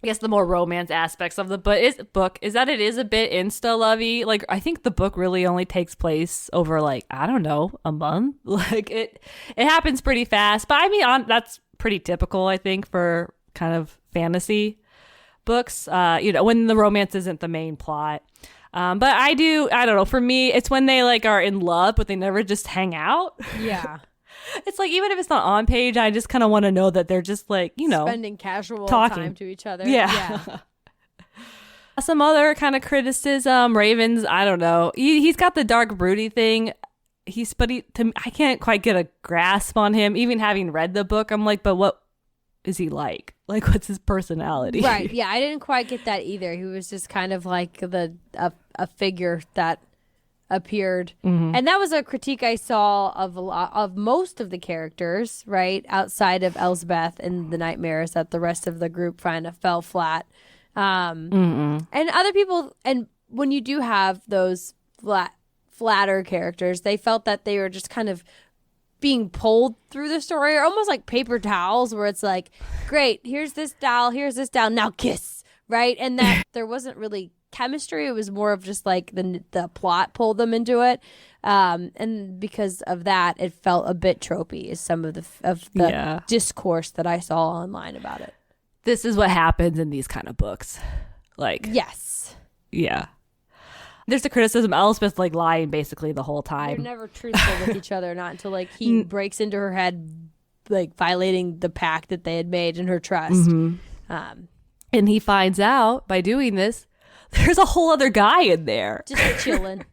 I guess the more romance aspects of the book is that it is a bit insta-lovey. Like I think the book really only takes place over like, I don't know, a month. Like it happens pretty fast. But I mean, that's pretty typical, I think, for kind of fantasy books, when the romance isn't the main plot. But I don't know, for me, it's when they like are in love, but they never just hang out. Yeah. It's like, even if it's not on page, I just kind of want to know that they're just like, spending casual talking time to each other. Yeah. Some other kind of criticism, Raven's, I don't know. He's got the dark broody thing. I can't quite get a grasp on him. Even having read the book, I'm like, but what is he like? Like, what's his personality? Right. Yeah, I didn't quite get that either. He was just kind of like a figure that appeared. And that was a critique I saw of most of the characters, right? Outside of Elsbeth and the Nightmares, that the rest of the group kind of fell flat. And other people, and when you do have those flatter characters, they felt that they were just kind of being pulled through the story, or almost like paper towels, where it's like, great, here's this doll, now kiss, right? And that there wasn't really chemistry. It was more of just like the plot pulled them into it, and because of that, it felt a bit tropey. Is some of the discourse that I saw online about it. This is what happens in these kind of books. Like, yes, yeah. There's the criticism, Elspeth like lying basically the whole time. They're never truthful with each other, not until like he breaks into her head, like violating the pact that they had made and her trust. And he finds out by doing this, there's a whole other guy in there. Just chilling.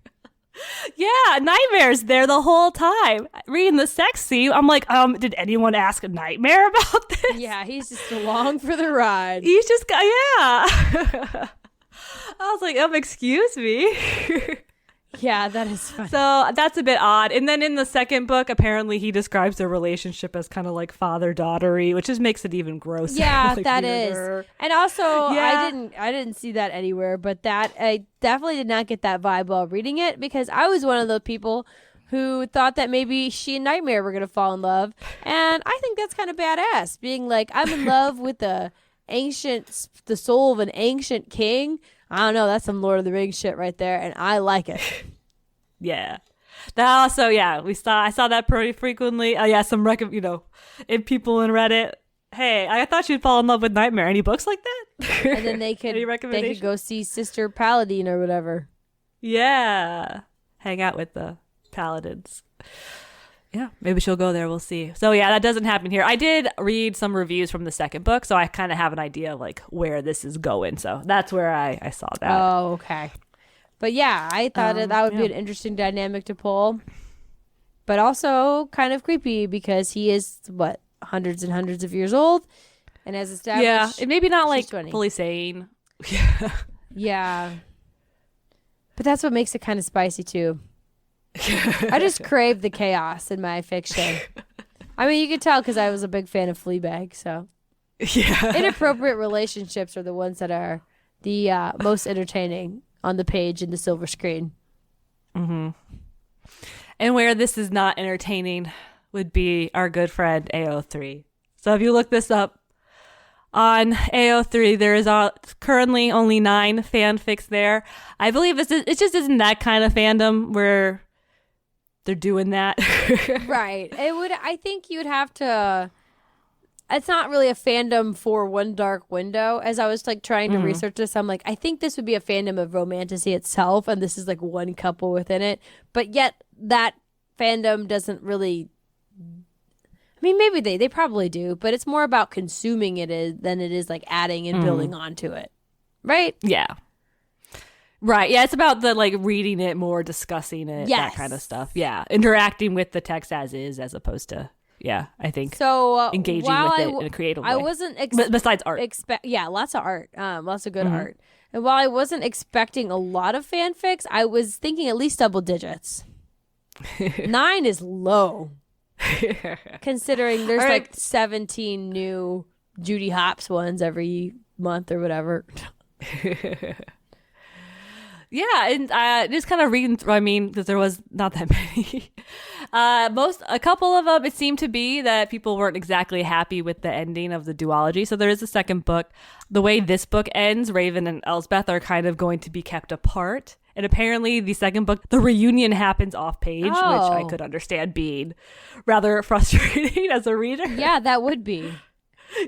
Yeah, Nightmare's there the whole time. Reading the sex scene, I'm like, did anyone ask a Nightmare about this? Yeah, he's just along for the ride. He's just, yeah. I was like, excuse me. Yeah, that is funny. So that's a bit odd. And then in the second book, apparently he describes their relationship as kind of like father-daughtery, which just makes it even grosser. Yeah, like that weirder. is. And also, Yeah. I didn't see that anywhere, but that I definitely did not get that vibe while reading it, because I was one of the people who thought that maybe she and Nightmare were going to fall in love. And I think that's kind of badass, being like, I'm in love with the soul of an ancient king. I don't know, that's some Lord of the Rings shit right there, and I like it. Yeah. That also, I saw that pretty frequently. Some in people in Reddit. Hey, I thought you'd fall in love with Nightmare. Any books like that? And then they could go see Sister Paladine or whatever. Yeah. Hang out with the paladins. Yeah, maybe she'll go there. We'll see. So yeah, that doesn't happen here. I did read some reviews from the second book, so I kind of have an idea of like where this is going. So that's where I saw that. Oh, okay. But yeah, I thought that would be an interesting dynamic to pull, but also kind of creepy because he is hundreds and hundreds of years old, and as established, yeah, and maybe not like 20. fully sane. Yeah, but that's what makes it kind of spicy too. I just crave the chaos in my fiction. I mean, you could tell because I was a big fan of Fleabag. So, yeah, inappropriate relationships are the ones that are the most entertaining on the page in the silver screen. Mm-hmm. And where this is not entertaining would be our good friend AO3. So if you look this up on AO3, there is currently only 9 fanfics there. I believe it just isn't that kind of fandom where they're doing that. Right. I think you'd have to. It's not really a fandom for One Dark Window. As I was like trying to research this, I'm like, I think this would be a fandom of romantasy itself, and this is like one couple within it. But yet that fandom doesn't really. I mean, maybe they probably do, but it's more about consuming than it is like adding and building onto it, right? Yeah. Right. Yeah, it's about the like reading it more, discussing it, that kind of stuff. Yeah. Interacting with the text as is, as opposed to, I think so engaging with it in a creative way. I wasn't besides art. Lots of art. Lots of good art. And while I wasn't expecting a lot of fanfics, I was thinking at least double digits. 9 is low. Considering there's like 17 new Judy Hopps ones every month or whatever. Yeah, and just kind of reading through, because there was not that many. A couple of them, it seemed to be that people weren't exactly happy with the ending of the duology. So there is a second book. The way this book ends, Raven and Elsbeth are kind of going to be kept apart. And apparently the second book, the reunion happens off page, which I could understand being rather frustrating as a reader. Yeah, that would be.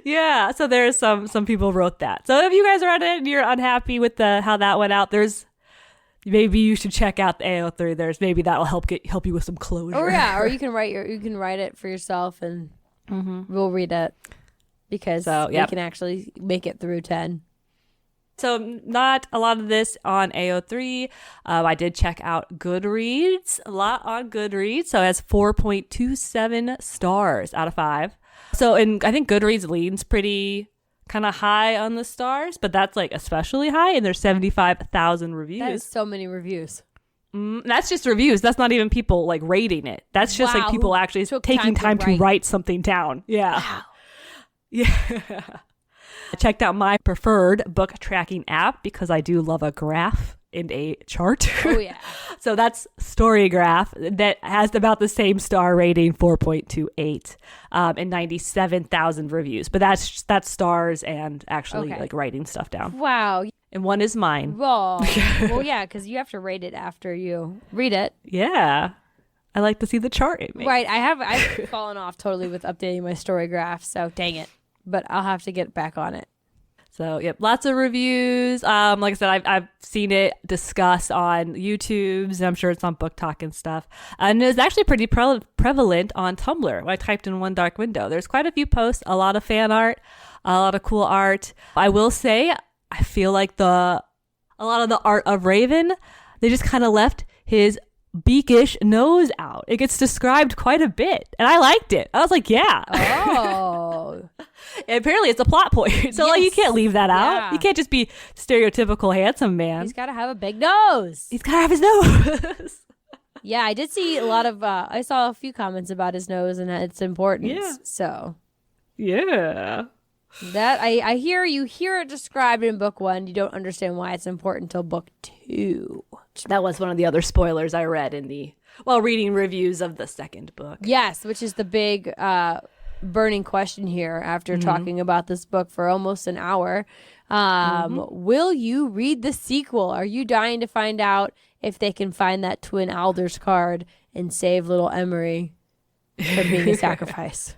Yeah, so there's some people wrote that. So if you guys read it and you're unhappy with how that went out, maybe you should check out the AO3. Maybe that will help you with some closure. Or you can write it for yourself and we'll read it because we can actually make it through 10. So not a lot of this on AO3. I did check out Goodreads, a lot on Goodreads. So it has 4.27 stars out of 5. So I think Goodreads leans pretty kind of high on the stars, but that's like especially high, and there's 75,000 reviews. That is so many reviews. That's just reviews. That's not even people like rating it. That's just like people actually taking time to write something down. Yeah. Wow. Yeah. I checked out my preferred book tracking app because I do love a graph and a chart. Oh, yeah. So that's Storygraph that has about the same star rating, 4.28, and 97,000 reviews. But that's stars and actually like writing stuff down. Wow. And one is mine. Well, yeah, because you have to rate it after you read it. Yeah. I like to see the chart it makes. Right. I've fallen off totally with updating my Storygraph, so dang it. But I'll have to get back on it. So, yep, lots of reviews. Like I said, I've seen it discussed on YouTube's. I'm sure it's on Book Talk and stuff. And it was actually pretty prevalent on Tumblr when I typed in One Dark Window. There's quite a few posts, a lot of fan art, a lot of cool art. I will say, I feel like a lot of the art of Raven, they just kind of left his beakish nose out. It gets described quite a bit, and I liked it. I was like, yeah. Oh. And apparently it's a plot point. So like you can't leave that out. Yeah. You can't just be stereotypical handsome man. He's got to have a big nose. He's got to have his nose. Yeah, I did see a lot of I saw a few comments about his nose and its importance. Yeah. So Yeah. that I hear it described in book 1. You don't understand why it's important until book 2. That was one of the other spoilers I read while reading reviews of the second book. Yes, which is the big burning question here after talking about this book for almost an hour. Will you read the sequel? Are you dying to find out if they can find that Twin Alders card and save little Emery from being a sacrifice?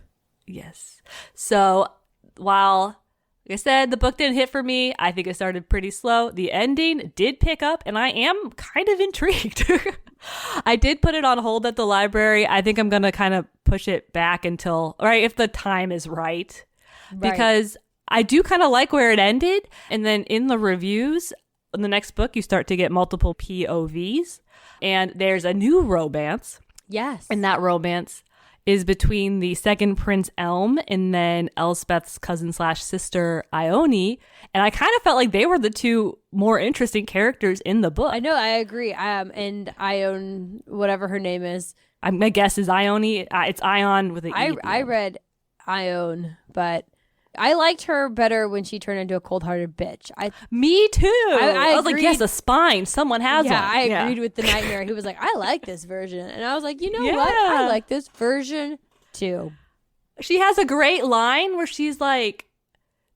Yes. So while, like I said, the book didn't hit for me, I think it started pretty slow. The ending did pick up, and I am kind of intrigued. I did put it on hold at the library. I think I'm going to kind of push it back until, if the time is right. Because I do kind of like where it ended. And then in the reviews, in the next book, you start to get multiple POVs. And there's a new romance. Yes. And that romance is between the second Prince Elm and then Elspeth's cousin/sister Ione. And I kind of felt like they were the two more interesting characters in the book. I know, I agree. And Ione, whatever her name is. My guess is Ione. It's Ion with an E. I read Ione, but I liked her better when she turned into a cold-hearted bitch. Me too. I was like, yes, a spine. Someone has one. I agreed with the Nightmare. He was like, I like this version. And I was like, you know what? I like this version too. She has a great line where she's like,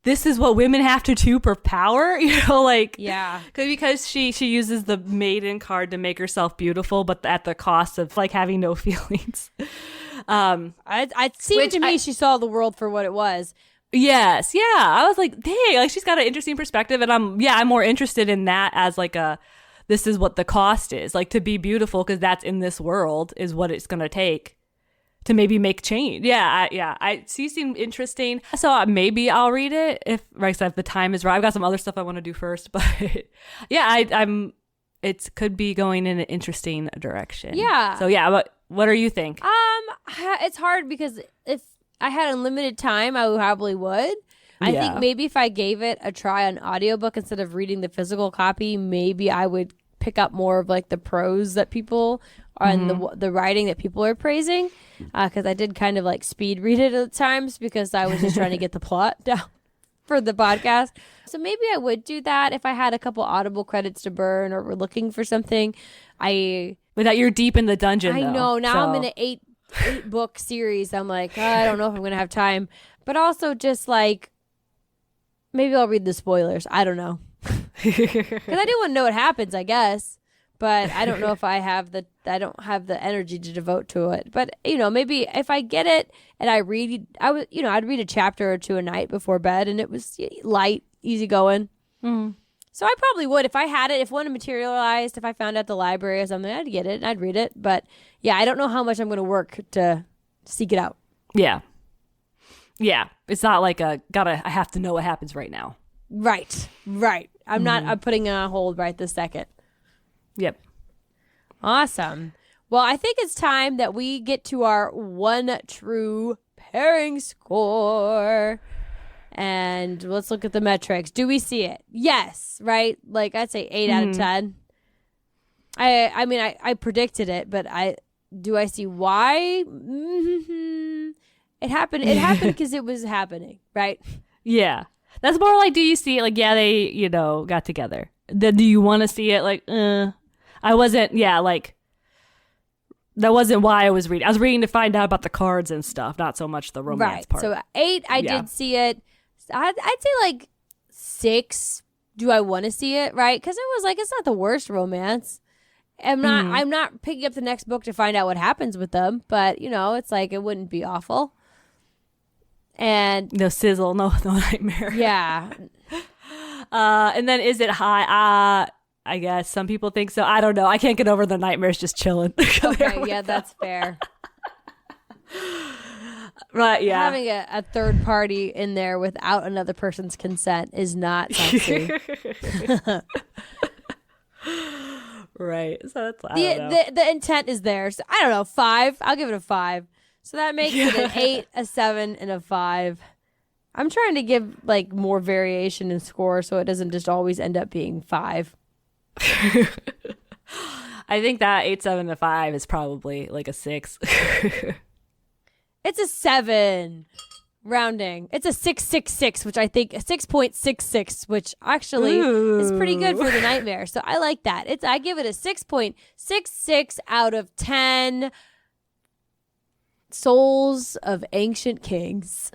this is what women have to do for power. Yeah. Because she uses the maiden card to make herself beautiful, but at the cost of like having no feelings. It seemed to me she saw the world for what it was. Yes, yeah. I was like, dang, like she's got an interesting perspective, and I'm more interested in that as like this is what the cost is, like to be beautiful, because that's in this world is what it's gonna take to maybe make change. She seemed interesting, so maybe I'll read it if the time is right. I've got some other stuff I want to do first, but yeah, I'm it could be going in an interesting direction. Yeah. So yeah, what do you think? It's hard because if I had unlimited time, I probably would. I think maybe if I gave it a try on audiobook instead of reading the physical copy, maybe I would pick up more of like the prose that people are and the writing that people are praising. Because I did kind of like speed read it at times because I was just trying to get the plot down for the podcast. So maybe I would do that if I had a couple Audible credits to burn or were looking for something. Without you're deep in the dungeon. I though, know. Now so. I'm in an eight book series. I'm like, I don't know if I'm going to have time. But also just like, maybe I'll read the spoilers. I don't know. Because I do want to know what happens, I guess. But I don't know if I don't have the energy to devote to it. But, maybe if I get it and I'd read a chapter or two a night before bed and it was light, easy going. Mm. So I probably would if I had it. If one materialized, if I found it at the library or something, I'd get it and I'd read it. But yeah, I don't know how much I'm going to work to seek it out. Yeah. Yeah. It's not like I have to know what happens right now. Right. I'm putting it on hold right this second. Yep. Awesome. Well, I think it's time that we get to our one true pairing score. And let's look at the metrics. Do we see it? Yes, right? Like I'd say 8 out of 10. I mean, I predicted it, but do I see why? Mm-hmm. It happened because it was happening, right? Yeah. That's more like, do you see it? Like, yeah, they, got together. Then do you want to see it? Like, I wasn't, like, that wasn't why I was reading. I was reading to find out about the cards and stuff, not so much the romance part. So 8, I did see it. I'd say like 6. Do I want to see it? Right? Because it was like, it's not the worst romance. I'm not picking up the next book to find out what happens with them, but it's like it wouldn't be awful. And no sizzle, no nightmare. Yeah. And then is it high? I guess some people think so. I don't know. I can't get over the nightmares just chilling. Okay, yeah, that's fair. Right, yeah. Having a third party in there without another person's consent is not sexy. Right. So that's the intent is there. So I don't know, 5. I'll give it a 5. So that makes it an 8, a 7, and a 5. I'm trying to give like more variation in score so it doesn't just always end up being 5. I think that 8, 7, and 5 is probably like a 6. It's a 7. Rounding. It's a 666, which I think 6.66, which actually is pretty good for the nightmare. So I like that. I give it a 6.66 out of 10 souls of ancient kings.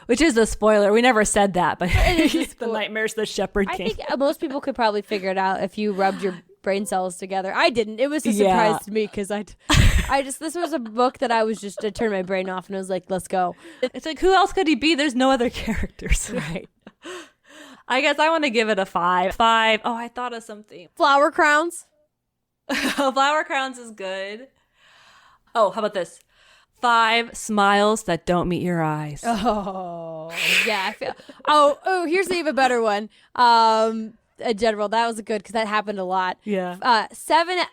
Which is a spoiler. We never said that, but it is the nightmare's the shepherd king. I think most people could probably figure it out if you rubbed your brain cells together. I didn't. It was a surprise to me because this was a book that I turned my brain off and I was like, let's go. It's like, who else could he be? There's no other characters. Right. I guess I want to give it a 5. 5. Oh, I thought of something. Flower crowns. Flower crowns is good. Oh, how about this? 5 smiles that don't meet your eyes. Oh, yeah. Here's an even better one. General, that was good because that happened a lot. Yeah. 7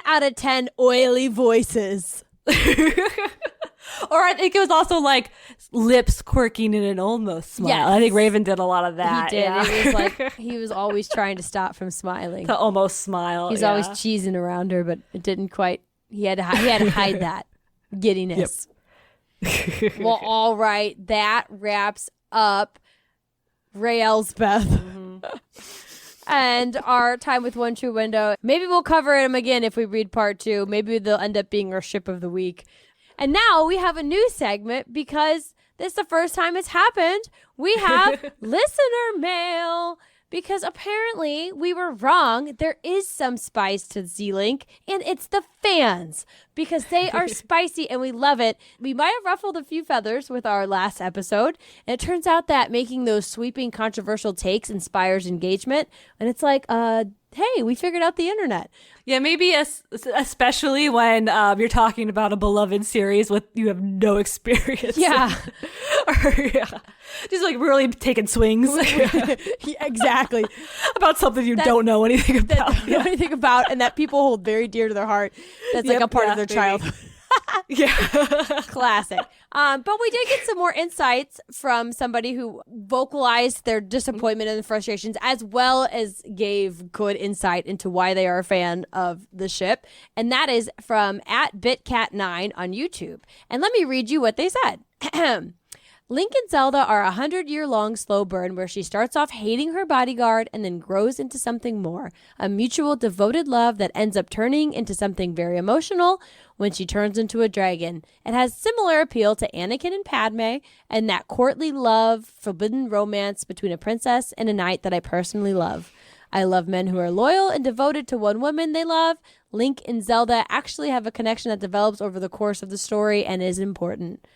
out of 10 oily voices. Or I think it was also like lips quirking in an almost smile. Yes. I think Raven did a lot of that. He did. Yeah. It was like he was always trying to stop from smiling. The almost smile. He's always cheesing around her, but it didn't quite. He had to hide that giddiness. Yep. Well, all right. That wraps up Raelspeth. Mm-hmm. And our time with One True Window. Maybe we'll cover him again if we read part 2. Maybe they'll end up being our ship of the week. And now we have a new segment because this is the first time it's happened. We have listener mail. Because apparently we were wrong. There is some spice to Z-Link, and it's the fans. Because they are spicy, and we love it. We might have ruffled a few feathers with our last episode, and it turns out that making those sweeping, controversial takes inspires engagement. And it's like, hey, we figured out the internet. Yeah, maybe especially when you're talking about a beloved series with you have no experience. Yeah. Or, just like really taking swings. Yeah, exactly. About something you don't know anything about. Don't know anything about, and that people hold very dear to their heart. That's like a part of their childhood. Yeah. Classic. But we did get some more insights from somebody who vocalized their disappointment and frustrations, as well as gave good insight into why they are a fan of the ship. And that is from @bitcat9 on YouTube. And let me read you what they said. Link and Zelda are a 100-year-long slow burn where she starts off hating her bodyguard and then grows into something more. A mutual devoted love that ends up turning into something very emotional when she turns into a dragon. It has similar appeal to Anakin and Padme and that courtly love, forbidden romance between a princess and a knight that I personally love. I love men who are loyal and devoted to one woman they love. Link and Zelda actually have a connection that develops over the course of the story and is important.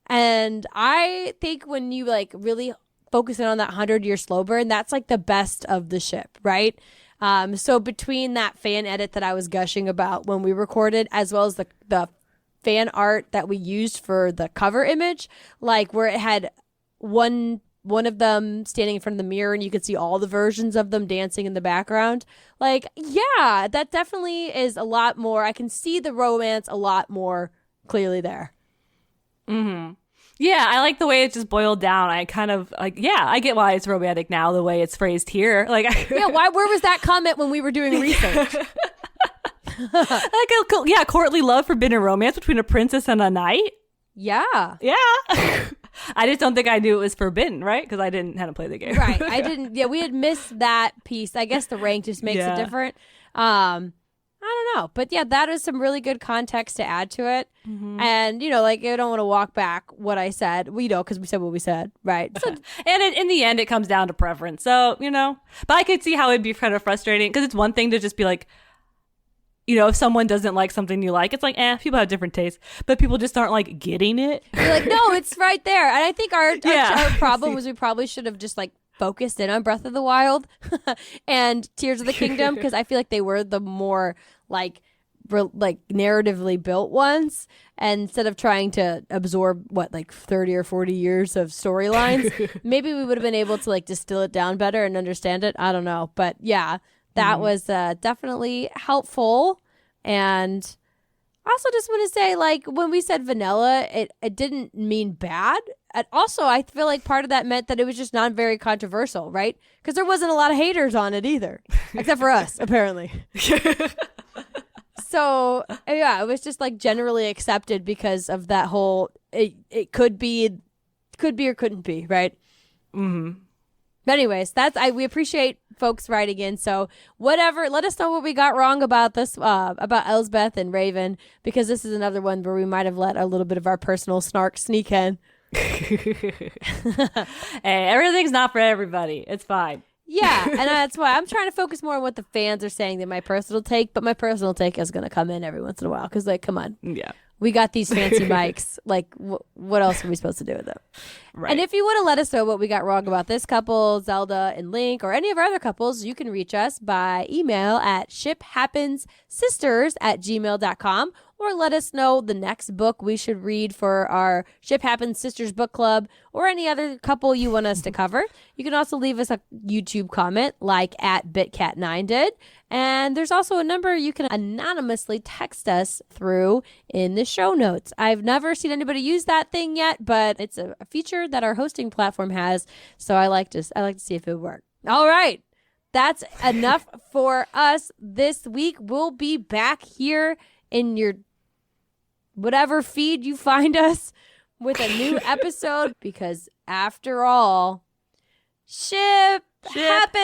And I think when you like really focus in on that 100-year slow burn, that's like the best of the ship, right? So between that fan edit that I was gushing about when we recorded, as well as the fan art that we used for the cover image, like where it had one of them standing in front of the mirror and you could see all the versions of them dancing in the background. Like, yeah, that definitely is a lot more. I can see the romance a lot more clearly there. Mm-hmm. Yeah, I like the way it's just boiled down. I kind of like, yeah, I get why it's romantic now, the way it's phrased here. Like, yeah, where was that comment when we were doing research? Like courtly love, forbidden romance between a princess and a knight. Yeah. Yeah. I just don't think I knew it was forbidden, right? Because I hadn't played the game. Right. I didn't. Yeah, we had missed that piece. I guess the rank just makes it different. I don't know. But yeah, that is some really good context to add to it. Mm-hmm. And, like, I don't want to walk back what I said. We know, because we said what we said, right? So, and in the end, it comes down to preference. So, but I could see how it'd be kind of frustrating, because it's one thing to just be like, if someone doesn't like something you like, it's like, people have different tastes, but people just aren't like getting it. You're like, no, it's right there. And I think our problem was we probably should have just like focused in on Breath of the Wild and Tears of the Kingdom, because I feel like they were the more like narratively built ones, and instead of trying to absorb 30 or 40 years of storylines, maybe we would have been able to like distill it down better and understand it. I don't know, but yeah, that was definitely helpful. And I also just want to say, like, when we said vanilla, it didn't mean bad. And also, I feel like part of that meant that it was just not very controversial, right? Because there wasn't a lot of haters on it either, except for us, apparently. So, yeah, it was just like generally accepted because of that whole, it could be or couldn't be, right? Mm-hmm. But anyways, we appreciate folks writing in. So whatever, let us know what we got wrong about this, about Elsbeth and Raven, because this is another one where we might have let a little bit of our personal snark sneak in. Hey, everything's not for everybody. It's fine. Yeah, and that's why I'm trying to focus more on what the fans are saying than my personal take, but my personal take is going to come in every once in a while, because, like, come on. Yeah. We got these fancy mics. Like, what else are we supposed to do with them? Right. And if you want to let us know what we got wrong about this couple, Zelda and Link, or any of our other couples, you can reach us by email at shiphappenssisters@gmail.com, or let us know the next book we should read for our Ship Happens Sisters book club, or any other couple you want us to cover. You can also leave us a YouTube comment like @bitcat9 did. And there's also a number you can anonymously text us through in the show notes. I've never seen anybody use that thing yet, but it's a feature that our hosting platform has. So I like to see if it works. All right. That's enough for us this week. We'll be back here in your whatever feed you find us with a new episode, because after all, ship happens.